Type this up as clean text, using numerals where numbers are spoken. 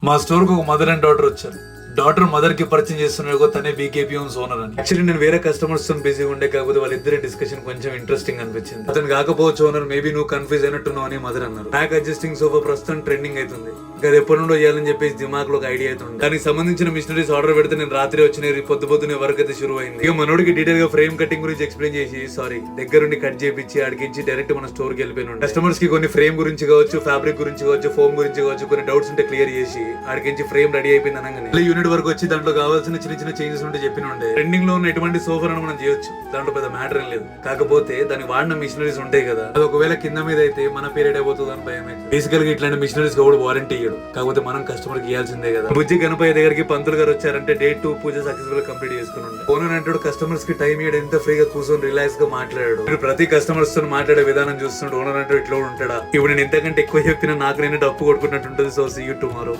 మా స్టోర్ కు ఒక మదర్ అండ్ డాటర్ వచ్చారు. డాటర్ మదర్ కి పరిచయం చేస్తున్నారు, తనే బీకేపీ ఓనర్ అని. యాక్చువల్లీ నేను వేరే కస్టమర్స్ తో బిజీగా ఉండే, కాకపోతే వాళ్ళిద్దరి డిస్కషన్ కొంచెం ఇంట్రెస్టింగ్ అనిపించింది. అతను కాకపోవచ్చు ఓనర్, మేబీ నువ్వు కన్ఫ్యూజ్ అయినట్టున్నావు అని మదర్ అన్నారు. బ్యాక్ అడ్జస్టింగ్ సోఫా ప్రస్తుతం ట్రెండింగ్ అవుతుంది. అది ఎప్పటి నుండో చేయాలని చెప్పేసి దిమాగ్ లో ఒక ఐడియా అవుతుంది. దానికి సంబంధించిన మిషనరీస్ ఆర్డర్ పెడితే నేను రాత్రి వచ్చిన పొద్దునే వర్క్ అయితే షురు అయింది. ఇక మనోడికి డీటెయిల్ గా ఫ్రేమ్ కటింగ్ గురించి ఎక్స్ప్లెయిన్ చేసి దగ్గరుండి కట్ చేపించి ఆడికించి డైరెక్ట్ మన స్టోర్ కి వెళ్ళిపోయిన కస్టమర్స్ కి కొన్ని ఫ్రేమ్ గురించి కావచ్చు, ఫ్యాబ్రిక్ గురించి కావచ్చు, ఫోమ్ గురించి కావచ్చు, కొన్ని డౌట్స్ ఉంటే క్లియర్ చేసి ఆడికించి ఫ్రేమ్ రెడీ అయిపోయింది అనగానే యూనిట్ వరకు వచ్చి దాంట్లో కావాల్సిన చిన్న చిన్న చేంజెస్ ఉంటే చెప్పినుండే. ట్రెండింగ్ లో ఉన్న ఎటువంటి సోఫాను మనం చేయొచ్చు, దాంట్లో పెద్ద మ్యాటర్ ఏం లేదు. కాకపోతే దానికి వాడిన మిషనరీస్ ఉంటాయి కదా, అది ఒకవేళ కింద మీద అయితే మన పీరియడ్ అయిపోతుంది అని భయం అయితే. బేసికల్ గా ఇట్లాంటి మిషనరీస్ కూడా వారంటీ ఇయ్యడు, కాకపోతే మనం కస్టమర్ కి ఇవ్వాల్సిందే కదా. బుజ్జి గణపయ్య దగ్గరికి పంతులు గారు వచ్చారంటే డే 2 పూజ సక్సెస్ఫుల్ కంప్లీట్ చేసుకున్నాడు. ఓనర్ అంటాడు కస్టమర్స్ కి టైం ఇయ్యడు, ఎంత ఫ్రీగా కూర్చొని రిలాక్స్ గా మాట్లాడాడు. మీరు ప్రతి కస్టమర్స్ తో మాట్లాడే విధానం చూస్తున్నాడు. ఓనర్ అంటాడు ఇట్లా ఉంటాడా? ఇప్పుడు నేను ఇంతకంటే ఎక్కువ చెప్పినా నాకు నేను డప్పు కొట్టుకున్నట్టు ఉంటుంది. So see you tomorrow.